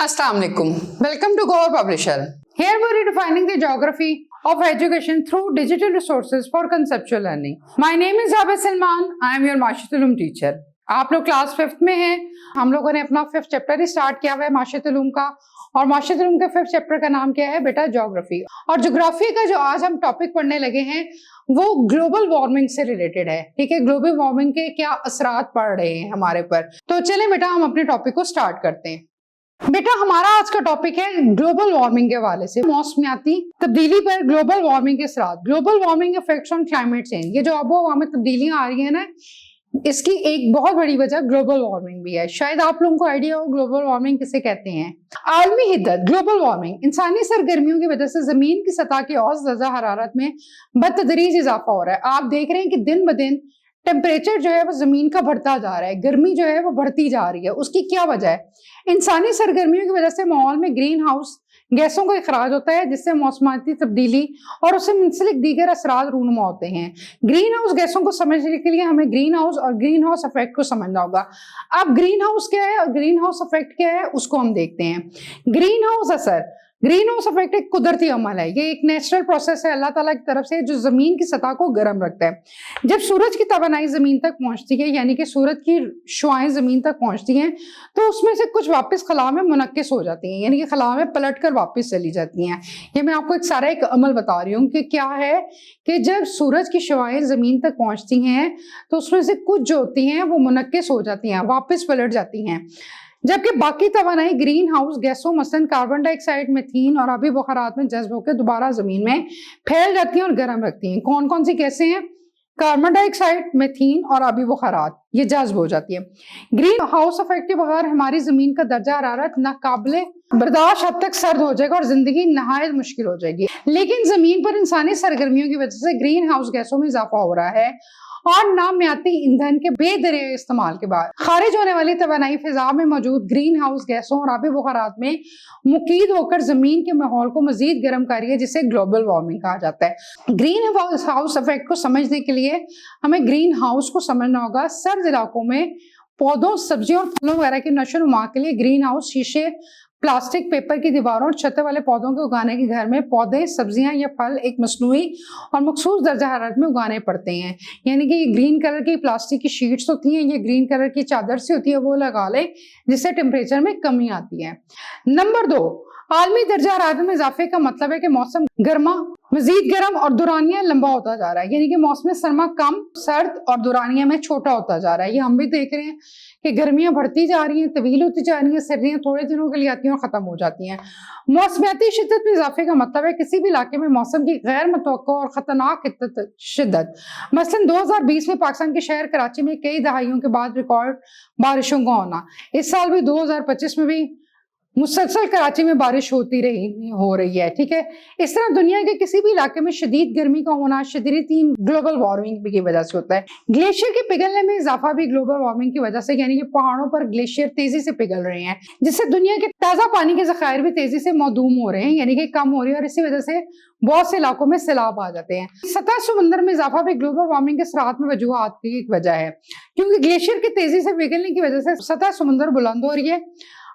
Assalamu alaikum. Welcome to Goa Publisher. Here we are redefining the geography of education through digital resources for conceptual learning. My name is Abid Salman. I am your माशित उलूम teacher. आप लोग class 5th में हैं. हम लोगों ने अपना 5th चैप्टर ही स्टार्ट किया हुआ है माशित उलूम का, और माशित उलूम के 5th चैप्टर का नाम क्या है बेटा? ज्योग्राफी. और ज्योग्राफी का जो आज हम टॉपिक पढ़ने लगे हैं वो ग्लोबल वार्मिंग से रिलेटेड है. ठीक है, ग्लोबल वार्मिंग के क्या असरात पड़ रहे हैं हमारे पर. तो चलें बेटा हम अपने टॉपिक को स्टार्ट करते हैं. बेटा हमारा आज का टॉपिक है ग्लोबल वार्मिंग के हवाले से मौसमियाती तब्दीली पर ग्लोबल वार्मिंग के असरात. Global warming effects on climate change. ये जो आबो हवा में तब्दीलियां आ रही है ना, इसकी एक बहुत बड़ी वजह ग्लोबल वार्मिंग भी है. शायद आप लोगों को आइडिया हो ग्लोबल वार्मिंग किसे कहते हैं. आलमी हिद्दत. ग्लोबल वार्मिंग इंसानी सरगर्मियों की वजह से जमीन की सतह की औसत दर्जा हरारत में बतदरीज इजाफा हो रहा है. आप देख रहे हैं कि दिन ब दिन टेम्परेचर जो है वो जमीन का बढ़ता जा रहा है, गर्मी जो है वो बढ़ती जा रही है. उसकी क्या वजह है? इंसानी सरगर्मियों की वजह से माहौल में ग्रीन हाउस गैसों का इखराज होता है, जिससे मौसमाती तब्दीली और उससे मुंसलिक दीगर असरात रूनुमा होते हैं. ग्रीन हाउस गैसों को समझने के लिए हमें ग्रीन हाउस और ग्रीन हाउस इफेक्ट को समझना होगा. अब ग्रीन हाउस क्या है और ग्रीन हाउस इफेक्ट क्या है उसको हम देखते हैं. ग्रीन हाउस असर. ग्रीन हाउस इफेक्ट एक कुदरती अमल है. ये एक नेचुरल प्रोसेस है अल्लाह ताला की तरफ से जो जमीन की सतह को गर्म रखता है. जब सूरज की तवानाई जमीन तक पहुंचती है, यानी कि सूरज की शुआएं जमीन तक पहुंचती हैं, तो उसमें से कुछ वापस खला में मुनक्किस हो जाती हैं, यानी कि खला में पलट कर वापस चली जाती हैं. ये मैं आपको एक सारा एक अमल बता रही हूँ कि क्या है कि जब सूरज की शुआएं जमीन तक पहुंचती हैं तो उसमें से कुछ जो होती हैं वो मुनक्किस हो जाती हैं, वापस पलट जाती हैं, जबकि बाकी तवानाई ग्रीन हाउस गैसों मसलन कार्बन डाइऑक्साइड, मीथेन और आबी बुखारात में जज्ब होकर दोबारा जमीन में फैल जाती हैं और गर्म रखती हैं. कौन कौन सी गैसें हैं? कार्बन डाइऑक्साइड, मीथेन और आबी बुखारात, ये जज्ब हो जाती है. ग्रीन हाउस इफेक्ट के बगैर हमारी जमीन का दर्जा हरारत नाकाबिले बर्दाश्त हद तक सर्द हो जाएगा और जिंदगी नहायत मुश्किल हो जाएगी. लेकिन जमीन पर इंसानी सरगर्मियों की वजह से ग्रीन हाउस गैसों में इजाफा हो रहा है और नामियाती ईंधन के बेदरिया इस्तेमाल के बाद खारिज होने वाली तवानाई फिजा में मौजूद ग्रीन हाउस गैसों और आबी बुखारात में मुकीद होकर जमीन के माहौल को मजीद गर्म कर रही है, जिसे ग्लोबल वार्मिंग कहा जाता है. ग्रीन हाउस इफेक्ट को समझने के लिए हमें ग्रीन हाउस को समझना होगा. सर्द इलाकों में पौधों, सब्जियों और फलों वगैरह की नशोनुमा के लिए ग्रीन हाउस शीशे, प्लास्टिक, पेपर की दीवारों और छतें वाले पौधों के उगाने के घर में पौधे, सब्जियां या फल एक मसनूई और मखसूस दर्जा हरारत में उगाने पड़ते हैं. यानी कि ये ग्रीन कलर की प्लास्टिक की शीट्स होती हैं, ये ग्रीन कलर की चादर सी होती है, वो लगा लें जिससे टेम्परेचर में कमी आती है. नंबर 2, आलमी दर्जा हरारत में इजाफे का मतलब है कि मौसम गर्मा मजीद गर्म और दुरानिया लंबा होता जा रहा है, यानी कि मौसम सरमा कम सर्द और दुरानिया में छोटा होता जा रहा है. ये हम भी देख रहे हैं कि गर्मियां बढ़ती जा रही हैं, तवील होती जा रही हैं, सर्दियां थोड़े दिनों के लिए आती हैं और खत्म हो जाती हैं. मौसमियाती शिद्दत में इजाफे का मतलब है किसी भी इलाके में मौसम की गैर मुतवक्को और खतरनाक शिद्दत. मसलन 2020 में पाकिस्तान के शहर कराची में कई दहाइयों के बाद रिकॉर्ड बारिशों का होना. इस साल भी 2025 में भी मुसलसल कराची में बारिश हो रही है. ठीक है, इस तरह दुनिया के किसी भी इलाके में शदीद गर्मी का होना शदीद ग्लोबल वार्मिंग की वजह से होता है. ग्लेशियर के पिघलने में इजाफा भी ग्लोबल वार्मिंग की वजह से, यानी कि पहाड़ों पर ग्लेशियर तेजी से पिघल रहे हैं, जिससे दुनिया के ताजा पानी के जखायर भी तेजी से मौदूम हो रहे हैं, यानी कि कम हो रही है, और इसी वजह से बहुत से इलाकों में सैलाब आ जाते हैं. सतह समंदर में इजाफा भी ग्लोबल वार्मिंग के असरात में वजूहात की एक वजह है, क्योंकि ग्लेशियर के तेजी से पिघलने की वजह से सतह समंदर बुलंद हो रही है.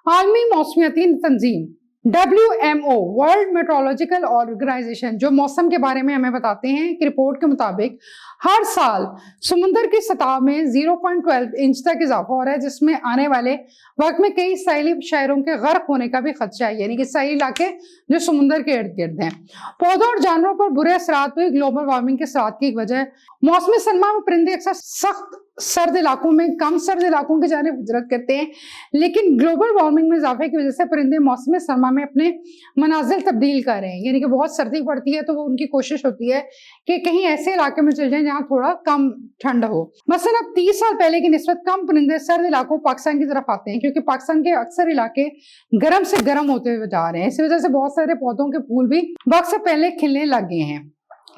आलमी मौसमियाती तंजीम WMO वर्ल्ड मेट्रोलॉजिकल ऑर्गेनाइजेशन जो मौसम के बारे में हमें बताते हैं कि रिपोर्ट के मुताबिक हर साल समुद्र की सतह में 0.12 इंच तक इजाफा हो रहा है, जिसमें आने वाले वक्त में कई साहिली शहरों के गर्क होने का भी खदशा है, यानी कि साहिली इलाके जो समुद्र के इर्द गिर्द हैं. पौधों और जानवरों पर बुरे असरात हुए ग्लोबल वार्मिंग के असरात की एक वजह है मौसम सरमा में परिंदे अक्सर सख्त सर्द इलाकों में कम सर्द इलाकों की जानिब हिजरत करते हैं, लेकिन ग्लोबल वार्मिंग में इजाफे की वजह से परिंदे मौसम सरमा में अपने मनाजिल तब्दील कर रहे हैं, यानी कि बहुत सर्दी पड़ती है तो वो उनकी कोशिश होती है कि कहीं ऐसे इलाके में चल जाएं जहाँ थोड़ा कम ठंड हो. मसलन अब 30 साल पहले की निस्बत कम परिंदे सर्द इलाकों पाकिस्तान की तरफ आते हैं, क्योंकि पाकिस्तान के अक्सर इलाके गर्म से गर्म होते हुए जा रहे हैं. इसी वजह से बहुत सारे पौधों के फूल भी वक्त से पहले खिलने लग गए हैं.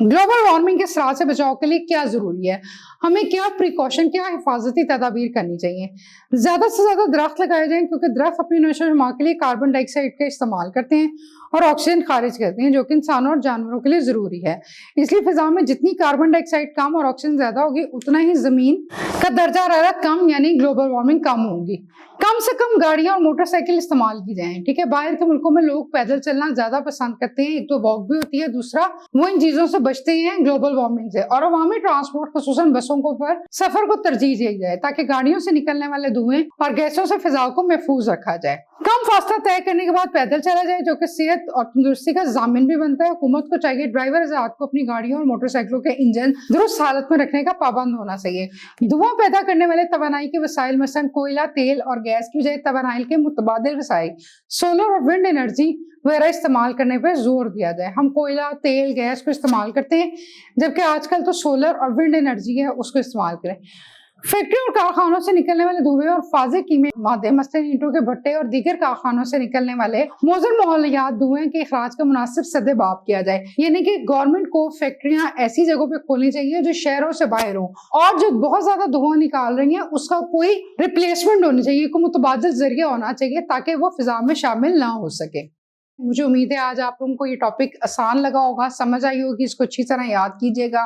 ग्लोबल वार्मिंग के असरात से बचाव के लिए क्या जरूरी है, हमें क्या प्रिकॉशन, क्या हिफाजती तदाबीर करनी चाहिए। ज्यादा से ज्यादा दरख्त लगाए जाएं, क्योंकि दरख्त अपनी नशो शुमा के लिए कार्बन डाइऑक्साइड का इस्तेमाल करते हैं और ऑक्सीजन खारिज करते हैं, जो कि इंसानों और जानवरों के लिए जरूरी है। इसलिए फिजा में जितनी कार्बन डाइऑक्साइड कम और ऑक्सीजन ज्यादा होगी, उतना ही जमीन का दर्जा हरारत कम यानी ग्लोबल वार्मिंग कम होगी। कम से कम गाड़ियां और मोटरसाइकिल इस्तेमाल की जाएं, ठीक है। बाहर के मुल्कों में लोग पैदल चलना ज्यादा पसंद करते हैं, एक तो वॉक भी होती है, दूसरा वो इन चीजों से बचते हैं ग्लोबल वार्मिंग से। और अवामी ट्रांसपोर्ट खुसूसन बसों को पर सफर को तरजीह दी जाए, ताकि गाड़ियों से निकलने वाले धुएं और गैसों से फिजा को महफूज रखा जाए। कम फासला तय करने के बाद पैदल चला जाए, जो कि सेहत और तंदुरुस्ती का जामिन भी बनता है। हुकूमत को चाहिए ड्राइवर हज़रात को अपनी गाड़ियों और मोटरसाइकिलों के इंजन दुरुस्त हालत में रखने का पाबंद होना चाहिए। धुआं पैदा करने वाले तवानाई के वसाइल मसलन कोयला, तेल और गैस की बजाय तवानाई के मुतबादिल वसाइल सोलर और विंड एनर्जी वगैरह इस्तेमाल करने पर जोर दिया जाए। हम कोयला, तेल, गैस को इस्तेमाल करते हैं, जबकि आजकल तो सोलर और विंड एनर्जी है, उसको इस्तेमाल करें। फैक्ट्री और कारखानों से निकलने वाले धुएं और फाज़े कीमती मादे मसलन ईंटों के भट्टे और दीगर कारखानों से निकलने वाले मुज़र माहौलियात धुएं के इखराज का मुनासिब सद्देबाब किया जाए, यानी कि गवर्नमेंट को फैक्ट्रियां ऐसी जगहों पे खोलनी चाहिए जो शहरों से बाहर हो, और जो बहुत ज्यादा धुआं निकाल रही हैं उसका कोई रिप्लेसमेंट होनी चाहिए, कोई मुतबादिल जरिया होना चाहिए, ताकि वो फिजा में शामिल ना हो सके। मुझे उम्मीद है आज आप लोगों को ये टॉपिक आसान लगा होगा, समझ आई होगी, इसको अच्छी तरह याद कीजिएगा,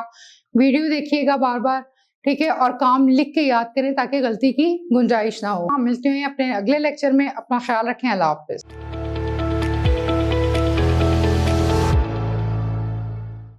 वीडियो देखिएगा बार बार, ठीक है, और काम लिख के याद करें ताकि गलती की गुंजाइश ना हो। हम मिलते हैं अपने अगले लेक्चर में, अपना ख्याल रखें, अल्लाह हाफिज़।